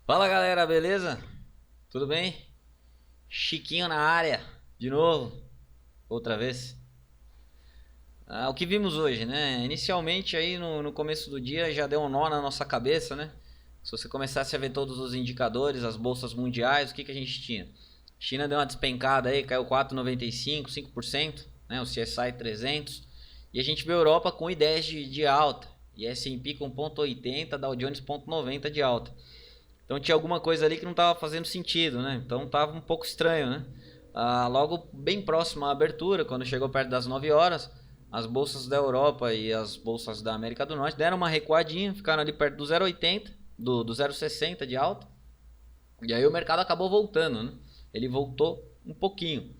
Fala galera, beleza? Tudo bem? Chiquinho na área, de novo, outra vez. O que vimos hoje, né? Inicialmente aí no começo do dia já deu um nó na nossa cabeça, né? Se você começasse a ver todos os indicadores, as bolsas mundiais, o que a gente tinha? China deu uma despencada aí, caiu 4,95, 5%, né? O CSI 300. E a gente vê a Europa com ideias de alta. E S&P com 0,80, Dow Jones 0,90 de alta. Então tinha alguma coisa ali que não estava fazendo sentido, né? Então estava um pouco estranho, né? Logo bem próximo à abertura, quando chegou perto das 9 horas, as bolsas da Europa e as bolsas da América do Norte deram uma recuadinha, ficaram ali perto do 0,80, do 0,60 de alta. E aí o mercado acabou voltando, né? Ele voltou um pouquinho.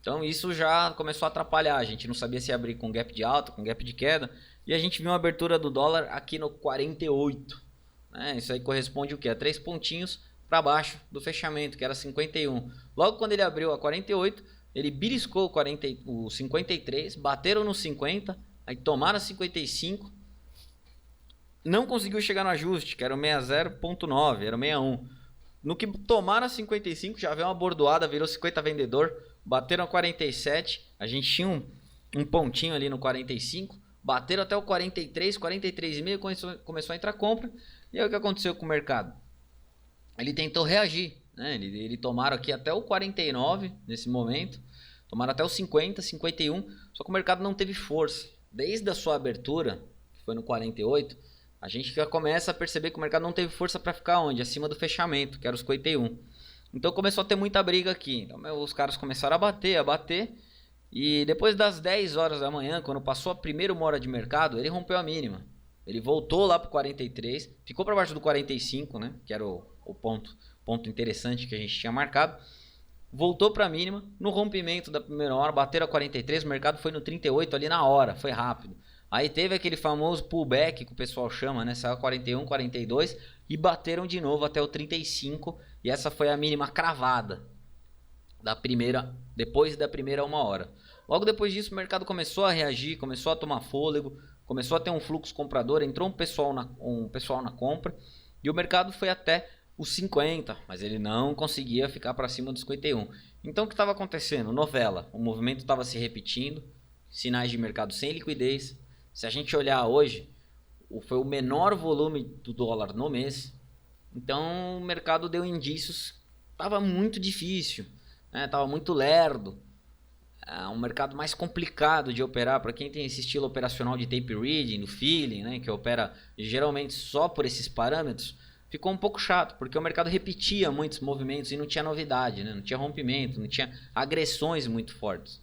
Então isso já começou a atrapalhar. A gente não sabia se abrir com gap de alta, com gap de queda. E a gente viu uma abertura do dólar aqui no 48. Né? Isso aí corresponde o quê? A 3 pontinhos para baixo do fechamento, que era 51. Logo quando ele abriu a 48, ele beliscou o 53, bateram no 50, aí tomaram a 55. Não conseguiu chegar no ajuste, que era o 60,9, era o 61. No que tomaram a 55, já veio uma bordoada, virou 50 vendedor, bateram a 47, a gente tinha um pontinho ali no 45, bateram até o 43, 43,5, começou a entrar compra. E aí o que aconteceu com o mercado? Ele tentou reagir, né? Ele tomaram aqui até o 49 nesse momento, tomaram até o 50, 51, só que o mercado não teve força. Desde a sua abertura, que foi no 48, a gente já começa a perceber que o mercado não teve força para ficar onde? Acima do fechamento, que era os 51. Então começou a ter muita briga aqui. Então os caras começaram a bater. E depois das 10 horas da manhã, quando passou a primeira uma hora de mercado, ele rompeu a mínima. Ele voltou lá para o 43, ficou para baixo do 45, né? Que era o ponto interessante que a gente tinha marcado. Voltou para a mínima. No rompimento da primeira hora, bateram a 43, o mercado foi no 38 ali na hora, foi rápido. Aí teve aquele famoso pullback que o pessoal chama, né? Saiu 41, 42 e bateram de novo até o 35. E essa foi a mínima cravada da primeira, depois da primeira uma hora. Logo depois disso o mercado começou a reagir, começou a tomar fôlego, começou a ter um fluxo comprador, entrou um pessoal na compra e o mercado foi até os 50, mas ele não conseguia ficar para cima dos 51. Então o que estava acontecendo? Novela, o movimento estava se repetindo, sinais de mercado sem liquidez. Se a gente olhar hoje, foi o menor volume do dólar no mês. Então o mercado deu indícios, estava muito difícil, né? Tava muito lerdo. Um mercado mais complicado de operar para quem tem esse estilo operacional de tape reading, do feeling, né? Que opera geralmente só por esses parâmetros. Ficou um pouco chato, porque o mercado repetia muitos movimentos e não tinha novidade, né? Não tinha rompimento, não tinha agressões muito fortes.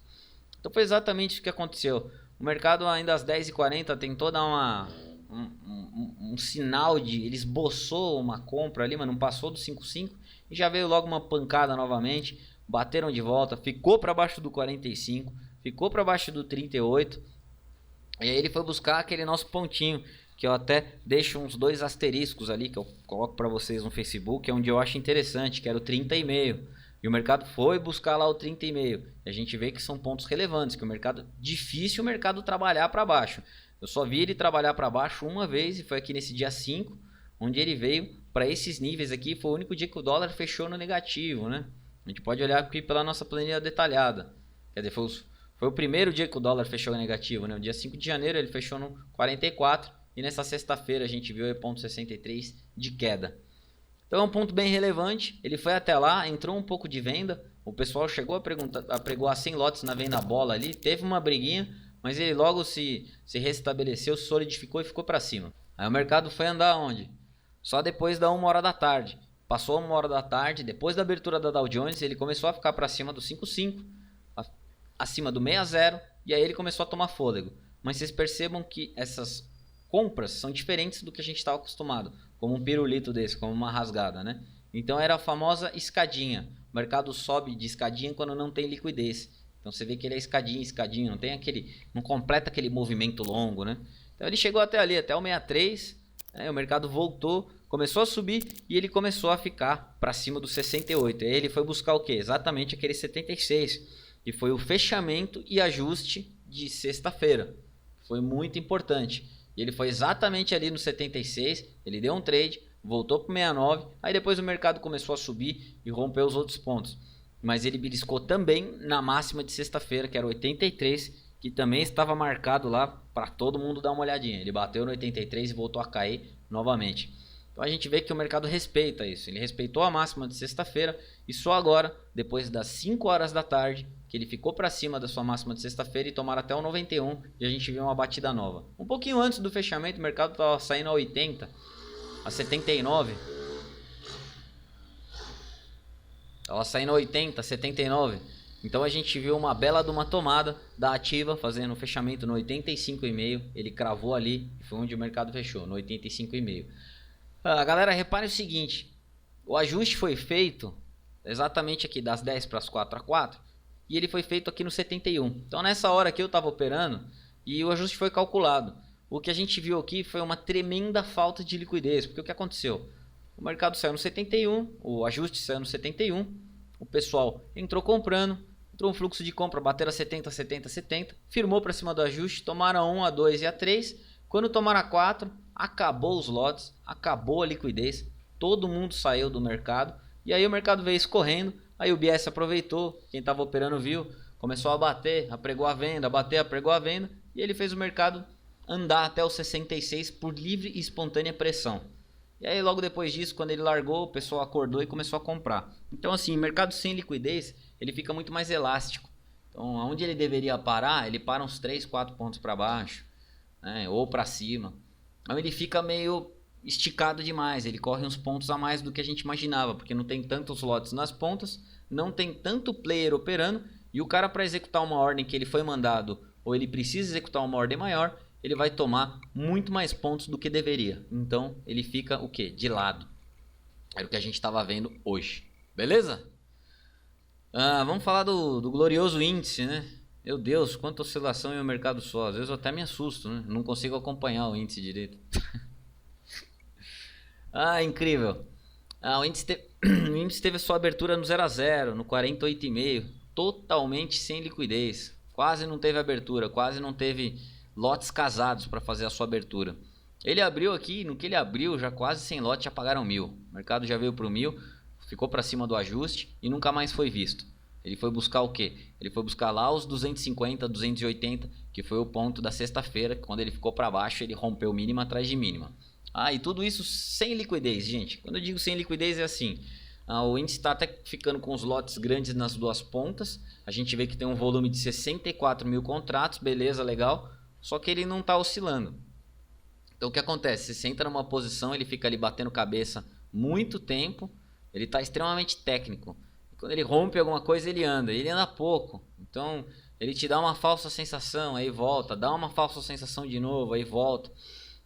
Então foi exatamente o que aconteceu. O mercado ainda às 10h40 tentou dar um sinal de... Ele esboçou uma compra ali, mas não passou do 5,5 e já veio logo uma pancada novamente. Bateram de volta, ficou para baixo do 45, ficou para baixo do 38. E aí ele foi buscar aquele nosso pontinho, que eu até deixo uns 2 asteriscos ali, que eu coloco para vocês no Facebook, é onde eu acho interessante, que era o 30,5. E o mercado foi buscar lá o 30,5. E a gente vê que são pontos relevantes, que o mercado, difícil o mercado trabalhar para baixo. Eu só vi ele trabalhar para baixo uma vez, e foi aqui nesse dia 5, onde ele veio para esses níveis aqui. Foi o único dia que o dólar fechou no negativo, né? A gente pode olhar aqui pela nossa planilha detalhada. Quer dizer, foi o primeiro dia que o dólar fechou negativo, né? O dia 5 de janeiro ele fechou no 44 e nessa sexta-feira a gente viu 0,63 de queda. Então é um ponto bem relevante. Ele foi até lá, entrou um pouco de venda. O pessoal chegou a pregoar 100 lotes na venda bola ali. Teve uma briguinha, mas ele logo se restabeleceu, se solidificou e ficou para cima. Aí o mercado foi andar onde? Só depois da 1 hora da tarde. Passou 1 hora da tarde, depois da abertura da Dow Jones, ele começou a ficar para cima do 5,5, acima do 60, e aí ele começou a tomar fôlego. Mas vocês percebam que essas compras são diferentes do que a gente estava acostumado, como um pirulito desse, como uma rasgada, né? Então era a famosa escadinha. O mercado sobe de escadinha quando não tem liquidez. Então você vê que ele é escadinha, escadinha, não completa aquele movimento longo, né? Então ele chegou até ali, até o 63, né? O mercado voltou, começou a subir e ele começou a ficar para cima do 68. Aí ele foi buscar o que? Exatamente aquele 76, que foi o fechamento e ajuste de sexta-feira. Foi muito importante. E ele foi exatamente ali no 76, ele deu um trade, voltou para 69, aí depois o mercado começou a subir e rompeu os outros pontos. Mas ele beliscou também na máxima de sexta-feira, que era 83, que também estava marcado lá para todo mundo dar uma olhadinha. Ele bateu no 83 e voltou a cair novamente. Então a gente vê que o mercado respeita isso. Ele respeitou a máxima de sexta-feira e só agora, depois das 5 horas da tarde, que ele ficou para cima da sua máxima de sexta-feira e tomaram até o 91 e a gente viu uma batida nova. Um pouquinho antes do fechamento, o mercado estava saindo a 80, a 79. Estava saindo a 80, 79. Então a gente viu uma bela de uma tomada da Ativa fazendo o fechamento no 85,5. Ele cravou ali e foi onde o mercado fechou, no 85,5. Galera, repare o seguinte. O ajuste foi feito exatamente aqui das 10 para as 4 a 4. E ele foi feito aqui no 71. Então nessa hora aqui eu estava operando e o ajuste foi calculado. O que a gente viu aqui foi uma tremenda falta de liquidez. Porque o que aconteceu? O mercado saiu no 71, o ajuste saiu no 71. O pessoal entrou comprando, entrou um fluxo de compra, bateram a 70, 70, 70. Firmou para cima do ajuste, tomaram a 1, a 2 e a 3. Quando tomaram a 4, acabou os lotes, acabou a liquidez. Todo mundo saiu do mercado. E aí o mercado veio escorrendo. Aí o BS aproveitou, quem estava operando viu, começou a bater, apregou a venda, bater, apregou a venda, e ele fez o mercado andar até os 66 por livre e espontânea pressão. E aí logo depois disso, quando ele largou, o pessoal acordou e começou a comprar. Então assim, mercado sem liquidez, ele fica muito mais elástico. Então onde ele deveria parar, ele para uns 3, 4 pontos para baixo, né, ou para cima. Então ele fica meio esticado demais, ele corre uns pontos a mais do que a gente imaginava, porque não tem tantos lotes nas pontas, não tem tanto player operando, e o cara para executar uma ordem que ele foi mandado, ou ele precisa executar uma ordem maior, ele vai tomar muito mais pontos do que deveria. Então ele fica o que? De lado. Era o que a gente estava vendo hoje. Beleza? Vamos falar do glorioso índice, né? Meu Deus, quanta oscilação em um mercado só. Às vezes eu até me assusto, né? Não consigo acompanhar o índice direito. Incrível. O índice teve sua abertura no 0 a 0, no 48,5, totalmente sem liquidez. Quase não teve abertura, quase não teve lotes casados para fazer a sua abertura. Ele abriu aqui, no que ele abriu, já quase 100 lotes já pagaram 1.000. O mercado já veio para o 1.000, ficou para cima do ajuste e nunca mais foi visto. Ele foi buscar o quê? Ele foi buscar lá os 250, 280, que foi o ponto da sexta-feira, quando ele ficou para baixo, ele rompeu mínima atrás de mínima. E tudo isso sem liquidez, gente. Quando eu digo sem liquidez é assim, o índice está até ficando com os lotes grandes nas duas pontas. A gente vê que tem um volume de 64 mil contratos, beleza, legal. Só que ele não está oscilando. Então o que acontece? Você entra numa posição, ele fica ali batendo cabeça muito tempo. Ele está extremamente técnico. Quando ele rompe alguma coisa, ele anda pouco. Então ele te dá uma falsa sensação, aí volta. Dá uma falsa sensação de novo, aí volta.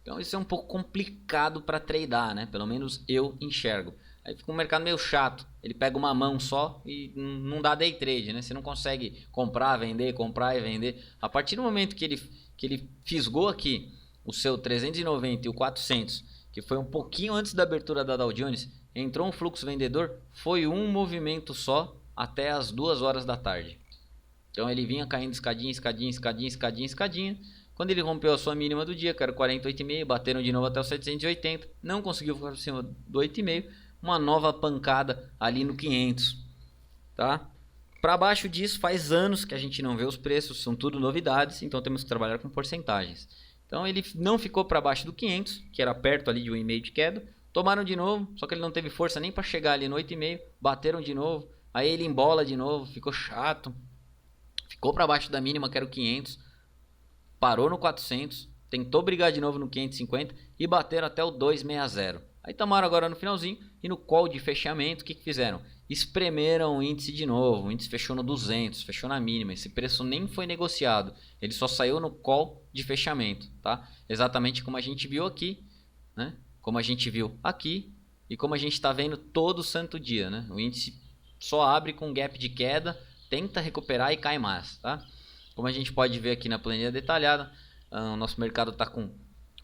Então isso é um pouco complicado para tradear, né? Pelo menos eu enxergo. Aí fica um mercado meio chato. Ele pega uma mão só e não dá day trade, né? Você não consegue comprar e vender. A partir do momento que ele fisgou aqui o seu 390 e o 400, que foi um pouquinho antes da abertura da Dow Jones, entrou um fluxo vendedor, foi um movimento só até as 2 horas da tarde. Então ele vinha caindo escadinha, escadinha, escadinha, escadinha, escadinha. Quando ele rompeu a sua mínima do dia, que era 48,5, bateram de novo até o 780, não conseguiu ficar por cima do 8,5, uma nova pancada ali no 500, tá? Para baixo disso, faz anos que a gente não vê os preços, são tudo novidades, então temos que trabalhar com porcentagens. Então ele não ficou para baixo do 500, que era perto ali de 1,5 de queda, tomaram de novo, só que ele não teve força nem para chegar ali no 8,5, bateram de novo, aí ele embola de novo, ficou chato, ficou para baixo da mínima que era o 500, parou no 400, tentou brigar de novo no 550 e bateram até o 260. Aí tomaram agora no finalzinho e no call de fechamento, o que fizeram? Espremeram o índice de novo, o índice fechou no 200, fechou na mínima, esse preço nem foi negociado, ele só saiu no call de fechamento, tá? Exatamente como a gente viu aqui, né? Como a gente viu aqui e como a gente está vendo todo santo dia, né? O índice só abre com gap de queda, tenta recuperar e cai mais, tá? Como a gente pode ver aqui na planilha detalhada, o nosso mercado está com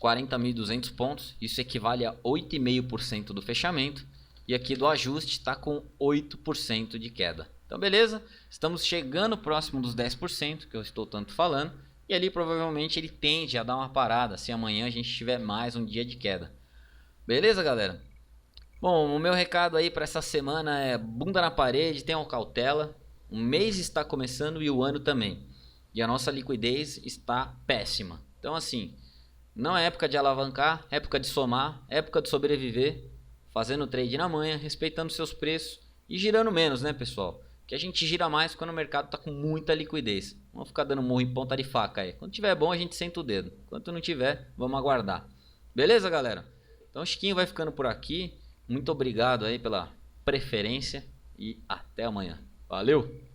40.200 pontos, isso equivale a 8,5% do fechamento, e aqui do ajuste está com 8% de queda. Então beleza, estamos chegando próximo dos 10%, que eu estou tanto falando, e ali provavelmente ele tende a dar uma parada, se amanhã a gente tiver mais um dia de queda. Beleza, galera? Bom, o meu recado aí para essa semana é bunda na parede, tenham cautela. O mês está começando e o ano também. E a nossa liquidez está péssima. Então assim, não é época de alavancar, é época de somar, é época de sobreviver, fazendo trade na manhã, respeitando seus preços e girando menos, né, pessoal? Que a gente gira mais quando o mercado está com muita liquidez. Vamos ficar dando murro em ponta de faca aí. Quando tiver bom, a gente senta o dedo. Enquanto não tiver, vamos aguardar. Beleza, galera? Então o Chiquinho vai ficando por aqui. Muito obrigado aí pela preferência e até amanhã. Valeu!